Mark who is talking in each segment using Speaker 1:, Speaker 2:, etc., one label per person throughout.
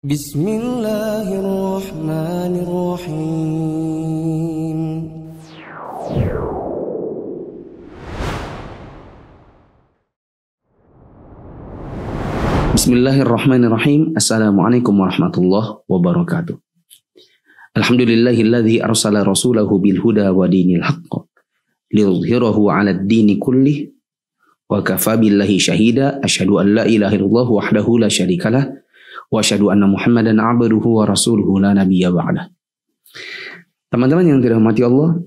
Speaker 1: Bismillahirrahmanirrahim. Bismillahirrahmanirrahim. Assalamualaikum warahmatullahi wabarakatuh. Alhamdulillahilladzi arsala rasulahu bil huda wa dinil haqq liyudhhirahu 'alad dini kullih wa kafa billahi syahida. Asyhadu an la ilaha illallah wahdahu la syarikalah wa asyhadu anna Muhammadan 'abduhu wa rasuluhu la nabiyya ba'dah. Teman-teman yang dirahmati Allah,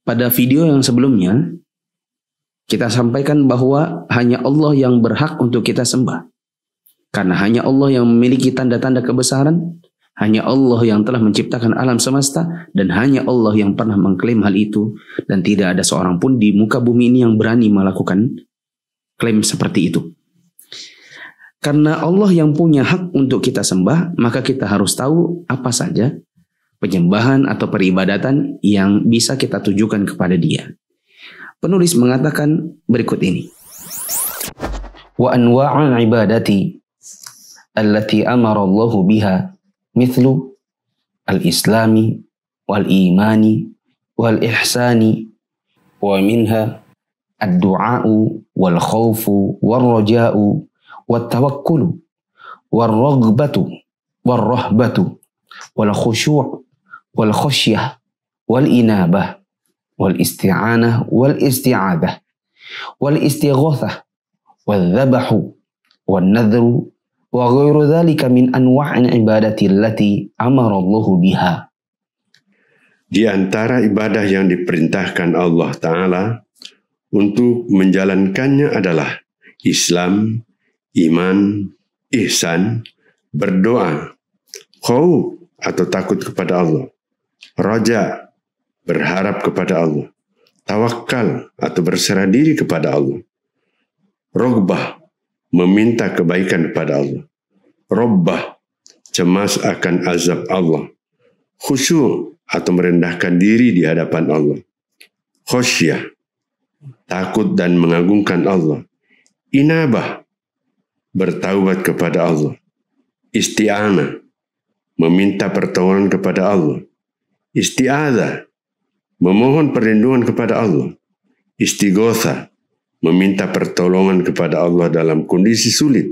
Speaker 1: pada video yang sebelumnya kita sampaikan bahwa hanya Allah yang berhak untuk kita sembah. Karena hanya Allah yang memiliki tanda-tanda kebesaran, hanya Allah yang telah menciptakan alam semesta, dan hanya Allah yang pernah mengklaim hal itu, dan tidak ada seorang pun di muka bumi ini yang berani melakukan klaim seperti itu. Karena Allah yang punya hak untuk kita sembah, maka kita harus tahu apa saja penyembahan atau peribadatan yang bisa kita tujukan kepada Dia. Penulis mengatakan berikut ini. Wa anwa'ul ibadati allati amara Allah biha mithlu al-islami wal imani wal ihsani wa minha ad-du'a'u wal khawfu wal raja'u wat-tawakkulu war-raghbatu war-rahbatu wal khusyu' wal khasyah wal inabah wal isti'anah wal isti'adah wal istighatsah wal dhabahu wan nadhru wa ghairu dzalika min anwa'il ibadati allati amara Allah biha.
Speaker 2: Di antara ibadah yang diperintahkan Allah Ta'ala untuk menjalankannya adalah Islam, iman, ihsan, berdoa, khauf atau takut kepada Allah, raja, berharap kepada Allah, tawakal atau berserah diri kepada Allah, rogbah, meminta kebaikan kepada Allah, robbah, cemas akan azab Allah, khusyuk atau merendahkan diri di hadapan Allah, khosyah, takut dan mengagungkan Allah, inabah, bertaubat kepada Allah, isti'anah, meminta pertolongan kepada Allah, isti'adzah, memohon perlindungan kepada Allah, istighotsah, meminta pertolongan kepada Allah dalam kondisi sulit,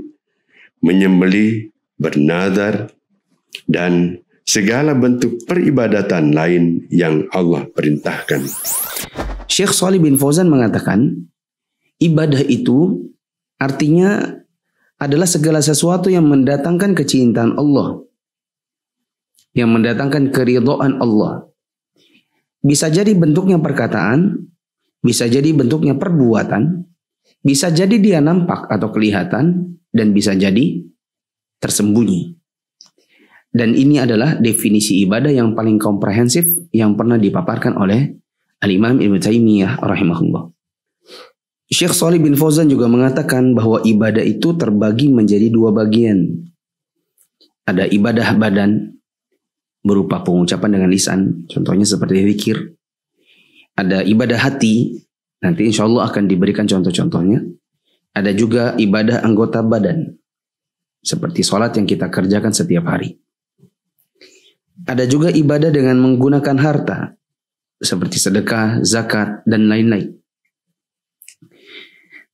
Speaker 2: menyembelih, bernazar, dan segala bentuk peribadatan lain yang Allah perintahkan.
Speaker 1: Syekh Shalih bin Fauzan mengatakan, ibadah itu artinya adalah segala sesuatu yang mendatangkan kecintaan Allah, yang mendatangkan keridhaan Allah. Bisa jadi bentuknya perkataan, bisa jadi bentuknya perbuatan, bisa jadi dia nampak atau kelihatan, dan bisa jadi tersembunyi. Dan ini adalah definisi ibadah yang paling komprehensif yang pernah dipaparkan oleh Al-Imam Ibnu Taimiyah rahimahullah. Syekh Shalih bin Fauzan juga mengatakan bahwa ibadah itu terbagi menjadi dua bagian. Ada ibadah badan berupa pengucapan dengan lisan, contohnya seperti zikir. Ada ibadah hati, nanti insya Allah akan diberikan contoh-contohnya. Ada juga ibadah anggota badan, seperti sholat yang kita kerjakan setiap hari. Ada juga ibadah dengan menggunakan harta, seperti sedekah, zakat, dan lain-lain.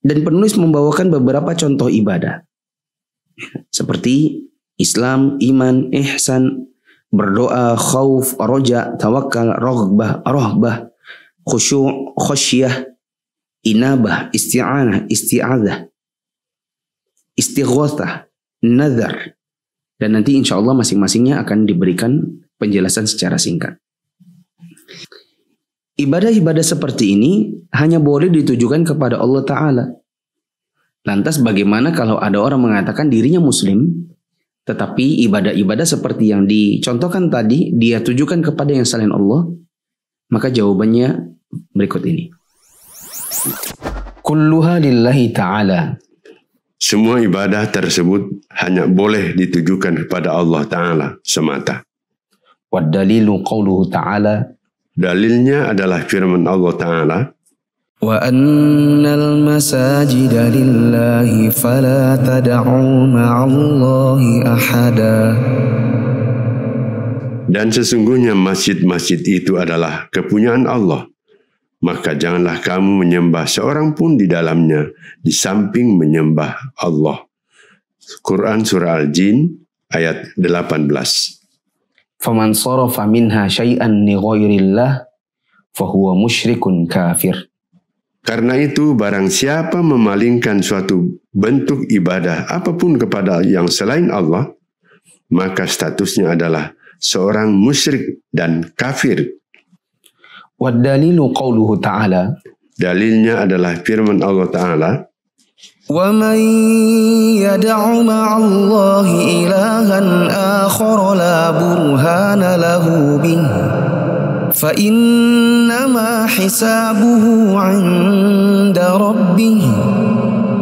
Speaker 1: Dan penulis membawakan beberapa contoh ibadah, seperti Islam, iman, ihsan, berdoa, khauf, roja, tawakal, rogbah, rohbah, khusyuk, khosyah, inabah, isti'anah, isti'adzah, istighatsah, nazar. Dan nanti insya Allah masing-masingnya akan diberikan penjelasan secara singkat. Ibadah-ibadah seperti ini hanya boleh ditujukan kepada Allah Ta'ala. Lantas bagaimana kalau ada orang mengatakan dirinya muslim, tetapi ibadah-ibadah seperti yang dicontohkan tadi dia tujukan kepada yang selain Allah? Maka jawabannya berikut ini. Kulluha lillahi ta'ala.
Speaker 2: Semua ibadah tersebut hanya boleh ditujukan kepada Allah Ta'ala semata.
Speaker 1: Wad dalilu qawluhu ta'ala.
Speaker 2: Dalilnya adalah firman Allah Ta'ala.
Speaker 1: وَأَنَّ الْمَسَاجِدَ لِلَّهِ فَلَا تَدْعُوا مَعَ اللَّهِ أَحَدًا.
Speaker 2: Dan sesungguhnya masjid-masjid itu adalah kepunyaan Allah. Maka janganlah kamu menyembah seorang pun di dalamnya di samping menyembah Allah. Quran Surah Al-Jin ayat 18.
Speaker 1: فَمَنْ صَرَفَ مِنْهَا شَيْئًا لِغَيْرِ اللَّهِ فَهُوَ مُشْرِكٌ كَافِرٌ.
Speaker 2: Karena itu barang siapa memalingkan suatu bentuk ibadah apapun kepada yang selain Allah, maka statusnya adalah seorang musyrik dan kafir.
Speaker 1: وَالدَّلِيلُ قَوْلُهُ تَعَالَى.
Speaker 2: Dalilnya adalah firman Allah Ta'ala,
Speaker 1: وَمَنْ يَدْعُ مَعَ اللَّهِ إِلَهًا آخَرَ لَا بُرْهَانَ لَهُ بِهِ فَإِنَّمَا حِسَابُهُ عِنْدَ رَبِّهِ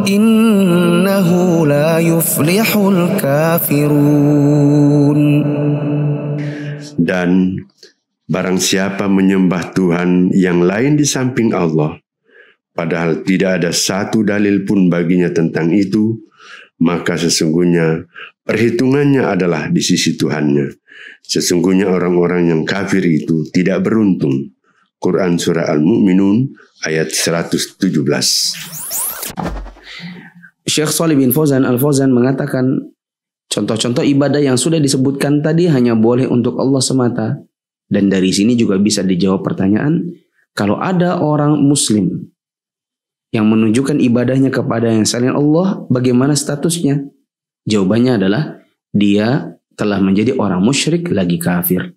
Speaker 1: إِنَّهُ لَا يُفْلِحُ الْكَافِرُونَ.
Speaker 2: dan barang siapa menyembah Tuhan yang lain di samping Allah, padahal tidak ada satu dalil pun baginya tentang itu, maka sesungguhnya perhitungannya adalah di sisi Tuhannya. Sesungguhnya orang-orang yang kafir itu tidak beruntung. Quran Surah Al-Mu'minun ayat 117.
Speaker 1: Syekh Shalih bin Fauzan Al-Fauzan mengatakan, contoh-contoh ibadah yang sudah disebutkan tadi hanya boleh untuk Allah semata. Dan dari sini juga bisa dijawab pertanyaan, kalau ada orang muslim yang menunjukkan ibadahnya kepada yang selain Allah, bagaimana statusnya? Jawabannya adalah dia telah menjadi orang musyrik lagi kafir.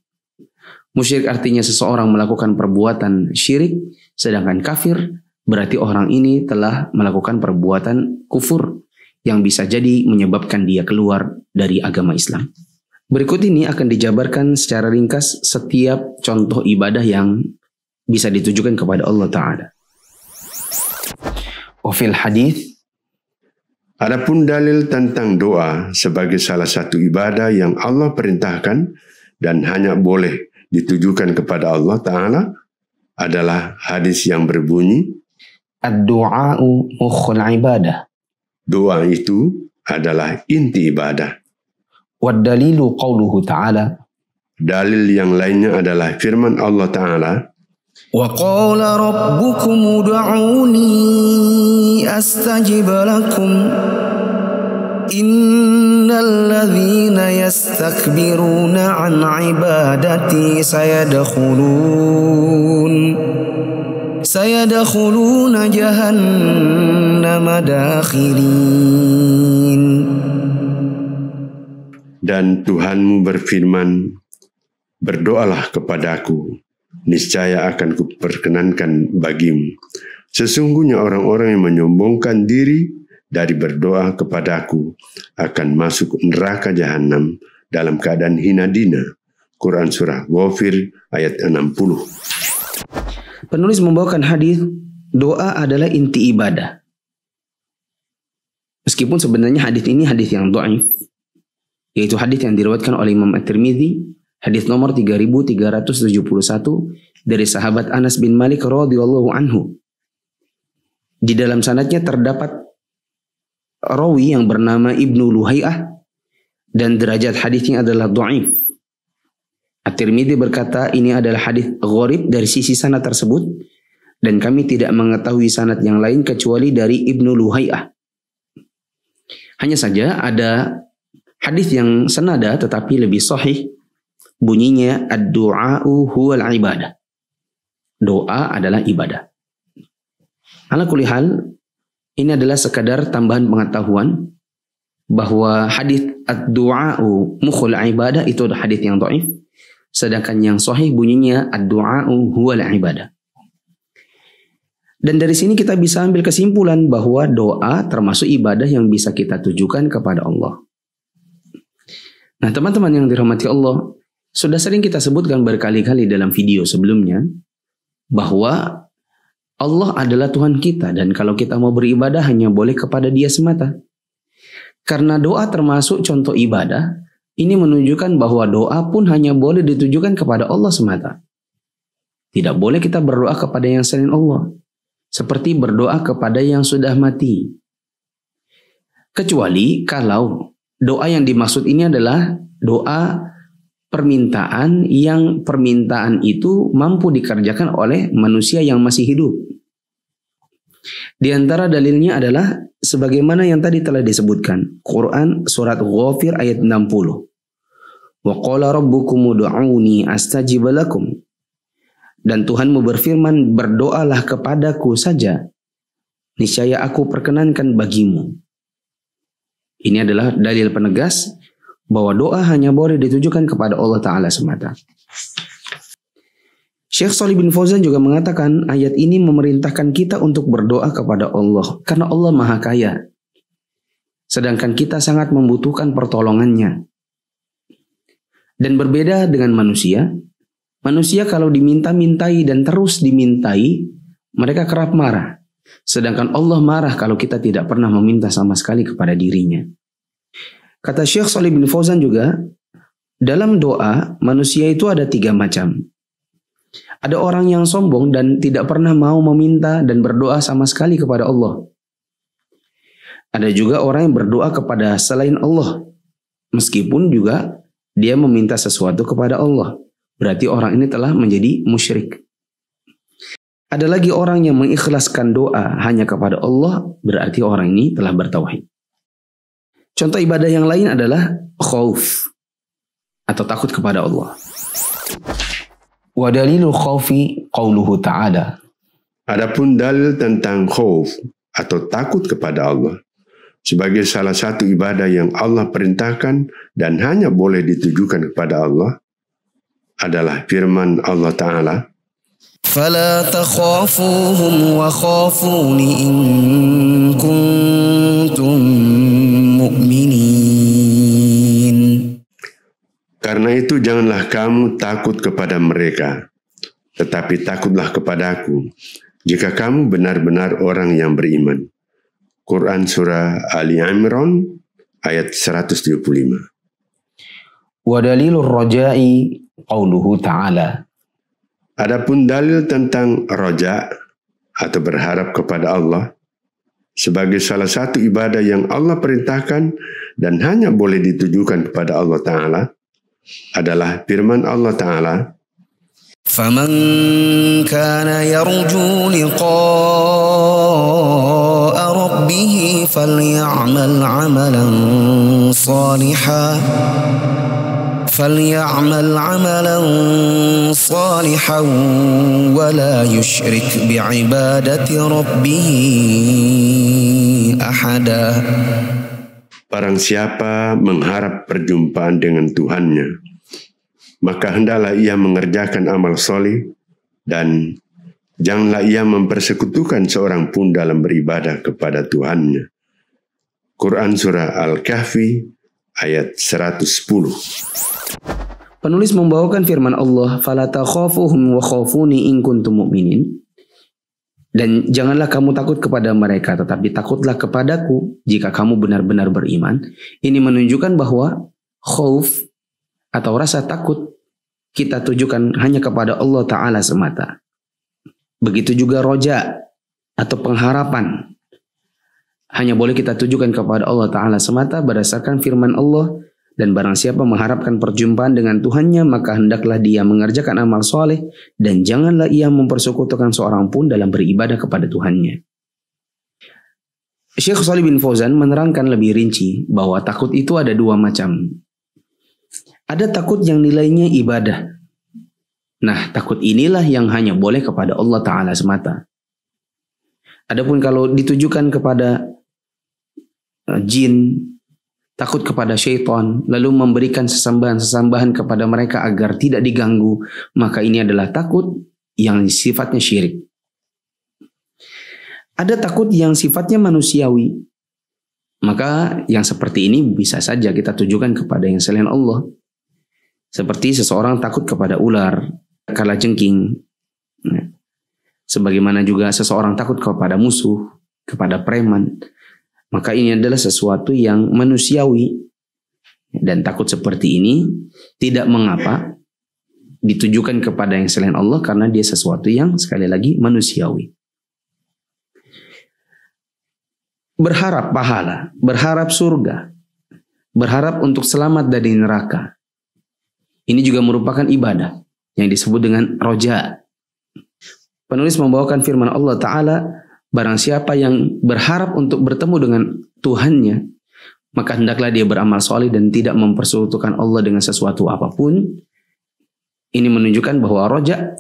Speaker 1: Musyrik artinya seseorang melakukan perbuatan syirik, sedangkan kafir berarti orang ini telah melakukan perbuatan kufur yang bisa jadi menyebabkan dia keluar dari agama Islam. Berikut ini akan dijabarkan secara ringkas setiap contoh ibadah yang bisa ditujukan kepada Allah Ta'ala. Wafil hadis,
Speaker 2: adapun dalil tentang doa sebagai salah satu ibadah yang Allah perintahkan dan hanya boleh ditujukan kepada Allah Ta'ala adalah hadis yang berbunyi,
Speaker 1: ad-du'a'u mukhul ibadah.
Speaker 2: Doa itu adalah inti ibadah.
Speaker 1: Wad-dalilu qawluhu ta'ala.
Speaker 2: Dalil yang lainnya adalah firman Allah Ta'ala,
Speaker 1: wa qala rabbukum ud'uni astajib lakum innal ladzina yastakbiruna an ibadati sayadkhuluna jahannama dakhirin.
Speaker 2: Dan Tuhanmu berfirman, berdoalah kepadaku, niscaya akan kuperkenankan bagimu. Sesungguhnya orang-orang yang menyombongkan diri dari berdoa kepadaku akan masuk neraka jahanam dalam keadaan hina dina. Quran Surah Ghafir ayat 60.
Speaker 1: Penulis membawakan hadis, doa adalah inti ibadah. Meskipun sebenarnya hadis ini hadis yang dhaif, yaitu hadis yang diriwayatkan oleh Imam At-Tirmidzi, hadis nomor 3371 dari sahabat Anas bin Malik radhiyallahu anhu. Di dalam sanadnya terdapat rawi yang bernama Ibnu Luhai'ah dan derajat hadisnya adalah dhaif. At-Tirmidzi berkata ini adalah hadis gharib dari sisi sanad tersebut dan kami tidak mengetahui sanad yang lain kecuali dari Ibnu Luhai'ah. Hanya saja ada hadis yang senada tetapi lebih sahih, bunyinya ad-du'a'u huwal ibadah. Doa adalah ibadah. Ala kulli hal, ini adalah sekadar tambahan pengetahuan bahwa hadis ad-du'a'u mukhul ibadah itu adalah hadis yang dhaif, sedangkan yang sahih bunyinya ad-du'a'u huwal ibadah. Dan dari sini kita bisa ambil kesimpulan bahwa doa termasuk ibadah yang bisa kita tujukan kepada Allah. Nah, teman-teman yang dirahmati Allah, sudah sering kita sebutkan berkali-kali dalam video sebelumnya bahwa Allah adalah Tuhan kita dan kalau kita mau beribadah hanya boleh kepada Dia semata. Karena doa termasuk contoh ibadah, ini menunjukkan bahwa doa pun hanya boleh ditujukan kepada Allah semata. Tidak boleh kita berdoa kepada yang selain Allah. seperti berdoa kepada yang sudah mati. Kecuali kalau doa yang dimaksud ini adalah doa permintaan yang permintaan itu mampu dikerjakan oleh manusia yang masih hidup. Di antara dalilnya adalah sebagaimana yang tadi telah disebutkan. Quran surat Ghafir ayat 60. Wa qala rabbukum ud'uni astajib lakum. Dan Tuhanmu berfirman, berdoalah kepadaku saja, niscaya aku perkenankan bagimu. Ini adalah dalil penegas bahwa doa hanya boleh ditujukan kepada Allah Ta'ala semata. Syekh Shalih bin Fauzan juga mengatakan ayat ini memerintahkan kita untuk berdoa kepada Allah karena Allah Maha Kaya. Sedangkan kita sangat membutuhkan pertolongannya. Dan berbeda dengan manusia, manusia kalau diminta-mintai dan terus dimintai, mereka kerap marah. Sedangkan Allah marah kalau kita tidak pernah meminta sama sekali kepada dirinya. Kata Syekh Shalih bin Fauzan juga, dalam doa manusia itu ada 3 macam. Ada orang yang sombong dan tidak pernah mau meminta dan berdoa sama sekali kepada Allah. Ada juga orang yang berdoa kepada selain Allah, meskipun juga dia meminta sesuatu kepada Allah. Berarti orang ini telah menjadi musyrik. Ada lagi orang yang mengikhlaskan doa hanya kepada Allah, berarti orang ini telah bertauhid. Contoh ibadah yang lain adalah khauf atau takut kepada Allah. Wa dalilul khaufi qauluhu ta'ala.
Speaker 2: Adapun dalil tentang khauf atau takut kepada Allah sebagai salah satu ibadah yang Allah perintahkan dan hanya boleh ditujukan kepada Allah adalah firman Allah Ta'ala,
Speaker 3: فَلَا تَخَافُوهُمْ وَخَافُونِ إِن كُنتُم مُّؤْمِنِينَ.
Speaker 2: Karena itu janganlah kamu takut kepada mereka, tetapi takutlah kepadaku jika kamu benar-benar orang yang beriman. Quran surah Ali Imran ayat 175.
Speaker 1: Wa dalilur raja'i qauluhu ta'ala.
Speaker 2: Adapun dalil tentang roja atau berharap kepada Allah sebagai salah satu ibadah yang Allah perintahkan dan hanya boleh ditujukan kepada Allah Ta'ala adalah firman Allah Ta'ala,
Speaker 3: فَمَنْ كَانَ يَرْجُو لِقَاءَ رَبِّهِ فَلْيَعْمَلْ عَمَلًا صَالِحًا وَلَا يُشْرِكْ بِعِبَادَةِ رَبِّهِ أَحَدًا.
Speaker 2: barang siapa mengharap perjumpaan dengan Tuhannya, maka hendaklah ia mengerjakan amal soleh dan janganlah ia mempersekutukan seorang pun dalam beribadah kepada Tuhannya. Quran surah Al-Kahfi ayat 110.
Speaker 1: Penulis membawakan firman Allah, "Fala takhafuhum wa khafuni in kuntum mu'minin." Dan janganlah kamu takut kepada mereka, tetapi takutlah kepadaku jika kamu benar-benar beriman. Ini menunjukkan bahwa khauf atau rasa takut kita tujukan hanya kepada Allah Ta'ala semata. Begitu juga roja atau pengharapan hanya boleh kita tujukan kepada Allah Ta'ala semata berdasarkan firman Allah. Dan barang siapa mengharapkan perjumpaan dengan Tuhannya, maka hendaklah dia mengerjakan amal soleh dan janganlah ia mempersekutukan seorang pun dalam beribadah kepada Tuhannya. Syekh Shalih bin Fauzan menerangkan lebih rinci bahwa takut itu ada 2 macam. Ada takut yang nilainya ibadah. Nah, takut inilah yang hanya boleh kepada Allah Ta'ala semata. Adapun kalau ditujukan kepada jin, takut kepada syaitan, lalu memberikan sesembahan-sesembahan kepada mereka agar tidak diganggu, maka ini adalah takut yang sifatnya syirik. Ada takut yang sifatnya manusiawi, maka yang seperti ini bisa saja kita tujukan kepada yang selain Allah. Seperti seseorang takut kepada ular, kalajengking, sebagaimana juga seseorang takut kepada musuh, kepada preman. Maka ini adalah sesuatu yang manusiawi. Dan takut seperti ini tidak mengapa ditujukan kepada yang selain Allah karena dia sesuatu yang sekali lagi manusiawi. berharap pahala, berharap surga, berharap untuk selamat dari neraka. Ini juga merupakan ibadah yang disebut dengan roja. Penulis membawakan firman Allah Ta'ala, barang siapa yang berharap untuk bertemu dengan Tuhannya, maka hendaklah dia beramal soleh dan tidak mempersekutukan Allah dengan sesuatu apapun. Ini menunjukkan bahwa roja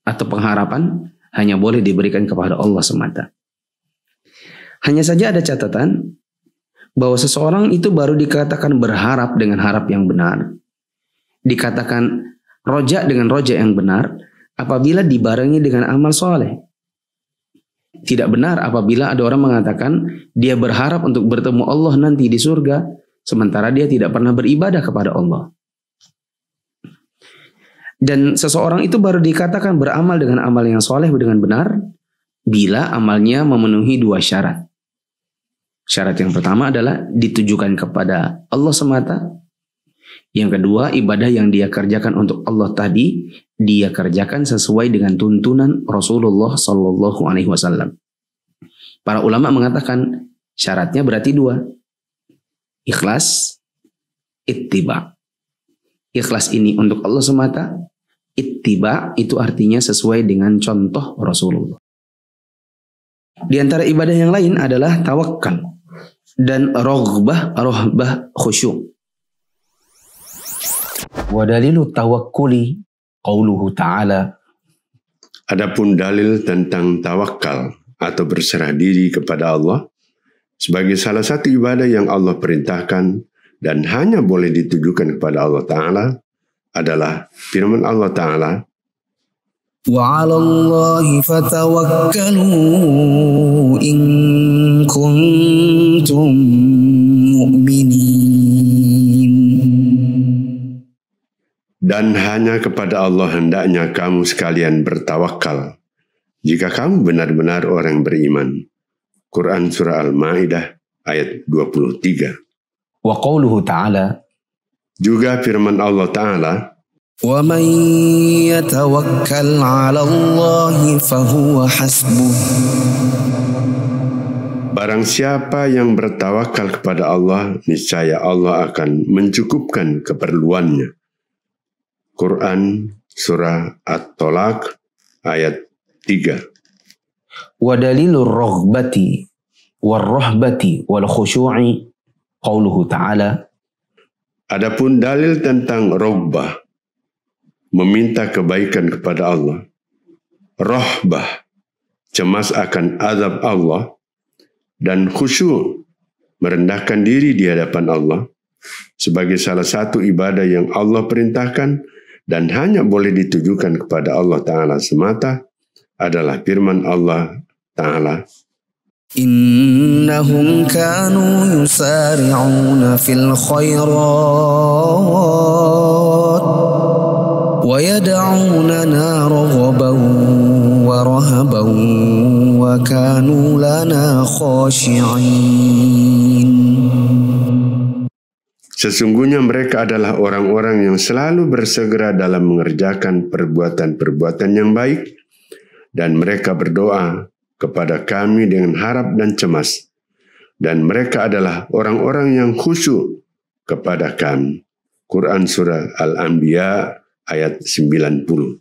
Speaker 1: atau pengharapan hanya boleh diberikan kepada Allah semata. Hanya saja ada catatan bahwa seseorang itu baru dikatakan berharap dengan harap yang benar, dikatakan roja dengan roja yang benar apabila dibarengi dengan amal soleh. Tidak benar apabila ada orang mengatakan dia berharap untuk bertemu Allah nanti di surga, sementara dia tidak pernah beribadah kepada Allah. Dan seseorang itu baru dikatakan beramal dengan amal yang soleh dengan benar bila amalnya memenuhi dua syarat. Syarat yang pertama adalah ditujukan kepada Allah semata. Yang kedua, ibadah yang dia kerjakan untuk Allah tadi dia kerjakan sesuai dengan tuntunan Rasulullah Sallallahu Alaihi Wasallam. Para ulama mengatakan syaratnya berarti dua: ikhlas, ittiba. Ikhlas ini untuk Allah semata. Ittiba itu artinya sesuai dengan contoh Rasulullah. Di antara ibadah yang lain adalah tawakal dan rohbah khusyuk. Wa dalilu tawakkuli qauluhu ta'ala.
Speaker 2: Adapun dalil tentang tawakal atau berserah diri kepada Allah sebagai salah satu ibadah yang Allah perintahkan dan hanya boleh ditujukan kepada Allah Ta'ala adalah firman Allah Ta'ala,
Speaker 3: وَعَلَى اللَّهِ فَتَوَكَّلُوا إِن كُنتُم مُّؤْمِنِينَ.
Speaker 2: dan hanya kepada Allah hendaknya kamu sekalian bertawakal jika kamu benar-benar orang beriman. Quran Surah Al-Ma'idah ayat 23.
Speaker 1: Wa qauluhu ta'ala.
Speaker 2: Juga firman Allah Ta'ala,
Speaker 3: وَمَن يَتَوَكَّلْ عَلَى اللَّهِ فَهُوَ حَسْبُهُ.
Speaker 2: barang siapa yang bertawakal kepada Allah, niscaya Allah akan mencukupkan keperluannya. Quran Surah At-Tolak ayat 3.
Speaker 1: Wa dalilur raghbati warrahbati wal khusyu'i qauluhu ta'ala.
Speaker 2: Adapun dalil tentang rohbah, meminta kebaikan kepada Allah, rohbah, cemas akan azab Allah, dan khusyuk, merendahkan diri di hadapan Allah, sebagai salah satu ibadah yang Allah perintahkan dan hanya boleh ditujukan kepada Allah Ta'ala semata, adalah firman Allah Ta'ala,
Speaker 3: إنهم كانوا يسارعون في الخيرات ويدعوننا رغبا ورهبا وكانوا لنا خاشعين.
Speaker 2: Sesungguhnya mereka adalah orang-orang yang selalu bersegera dalam mengerjakan perbuatan-perbuatan yang baik, dan mereka berdoa kepada kami dengan harap dan cemas, dan mereka adalah orang-orang yang khusyuk kepada kami. Quran Surah Al-Anbiya ayat 90.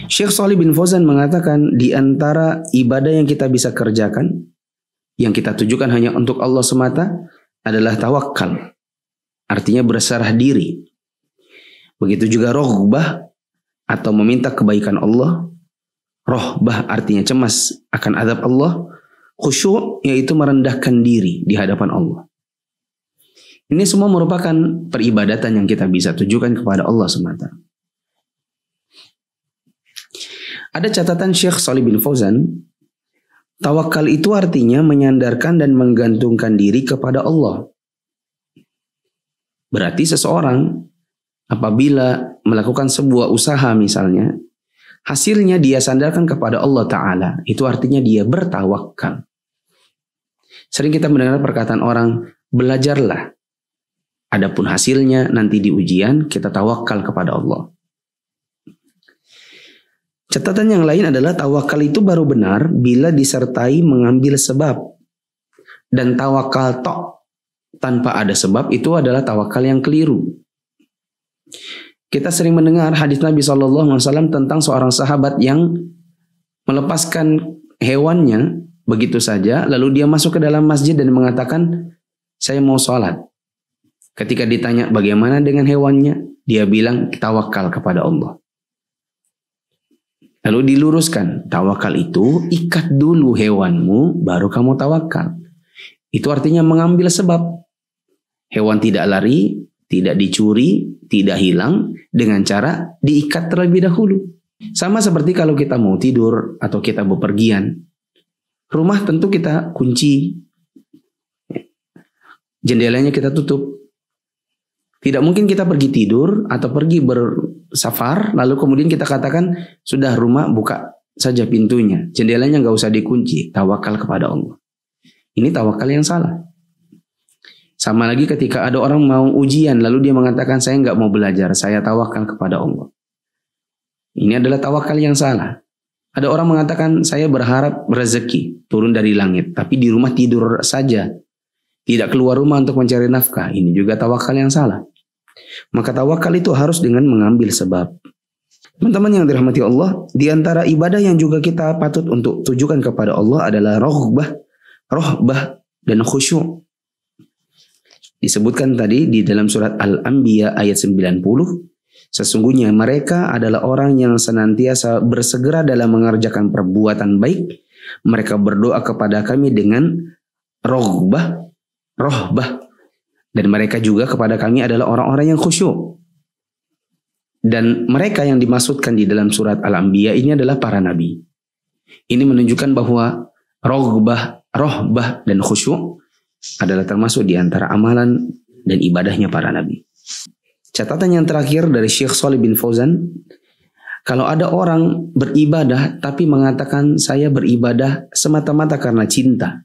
Speaker 1: Syekh Shalih bin Fauzan mengatakan di antara ibadah yang kita bisa kerjakan, yang kita tujukan hanya untuk Allah semata, adalah tawakal. Artinya berserah diri. Begitu juga rohbah atau meminta kebaikan Allah. Rohbah artinya cemas akan azab Allah. Khusyuk yaitu merendahkan diri di hadapan Allah. Ini semua merupakan peribadatan yang kita bisa tujukan kepada Allah semata. Ada catatan Syekh Shalih bin Fauzan, tawakal itu artinya menyandarkan dan menggantungkan diri kepada Allah. Berarti seseorang apabila melakukan sebuah usaha misalnya, hasilnya dia sandarkan kepada Allah Ta'ala, itu artinya dia bertawakal. Sering kita mendengar perkataan orang, belajarlah. Adapun hasilnya nanti di ujian, kita tawakal kepada Allah. Catatan yang lain adalah tawakal itu baru benar bila disertai mengambil sebab. Dan tawakal tok tanpa ada sebab itu adalah tawakal yang keliru. Kita sering mendengar hadis Nabi SAW tentang seorang sahabat yang melepaskan hewannya begitu saja, lalu dia masuk ke dalam masjid dan mengatakan, saya mau sholat. Ketika ditanya bagaimana dengan hewannya, dia bilang tawakal kepada Allah. Lalu diluruskan, tawakal itu ikat dulu hewanmu, baru kamu tawakal. Itu artinya mengambil sebab. Hewan tidak lari, tidak dicuri, tidak hilang dengan cara diikat terlebih dahulu. Sama seperti kalau kita mau tidur atau kita bepergian. Rumah tentu kita kunci. Jendelanya kita tutup. Tidak mungkin kita pergi tidur atau pergi bersafar lalu kemudian kita katakan sudah rumah buka saja pintunya, jendelanya nggak usah dikunci, tawakal kepada Allah. Ini tawakal yang salah. Sama lagi ketika ada orang mau ujian lalu dia mengatakan saya nggak mau belajar, saya tawakal kepada Allah. Ini adalah tawakal yang salah. Ada orang mengatakan saya berharap rezeki turun dari langit, tapi di rumah tidur saja, tidak keluar rumah untuk mencari nafkah. Ini juga tawakal yang salah. Maka tawakal itu harus dengan mengambil sebab. Teman-teman yang dirahmati Allah, di antara ibadah yang juga kita patut untuk tujukan kepada Allah adalah rohbah dan khusyuk. Disebutkan tadi di dalam surat Al-Anbiya ayat 90, sesungguhnya mereka adalah orang yang senantiasa bersegera dalam mengerjakan perbuatan baik. Mereka berdoa kepada kami dengan rohbah. Dan mereka juga kepada kami adalah orang-orang yang khusyuk. Dan mereka yang dimaksudkan di dalam surat Al-Anbiya ini adalah para nabi. Ini menunjukkan bahwa rohbah dan khusyuk adalah termasuk di antara amalan dan ibadahnya para nabi. Catatan yang terakhir dari Syekh Shalih bin Fauzan, kalau ada orang beribadah tapi mengatakan saya beribadah semata-mata karena cinta,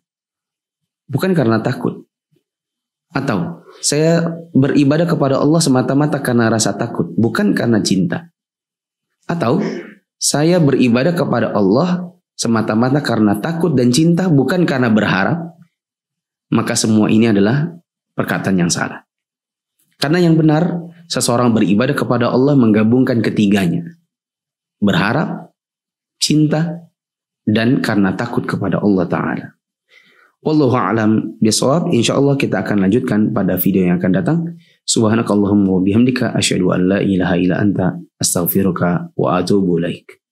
Speaker 1: bukan karena takut. Atau saya beribadah kepada Allah semata-mata karena rasa takut, bukan karena cinta. Atau saya beribadah kepada Allah semata-mata karena takut dan cinta, bukan karena berharap. Maka semua ini adalah perkataan yang salah. Karena yang benar, seseorang beribadah kepada Allah menggabungkan ketiganya. Berharap, cinta, dan karena takut kepada Allah Ta'ala. Wallahu a'lam bishawab. Insyaallah kita akan lanjutkan pada video yang akan datang. Subhanakallahumma wa bihamdika asyhadu an la ilaha illa anta astaghfiruka wa atubu ilaik.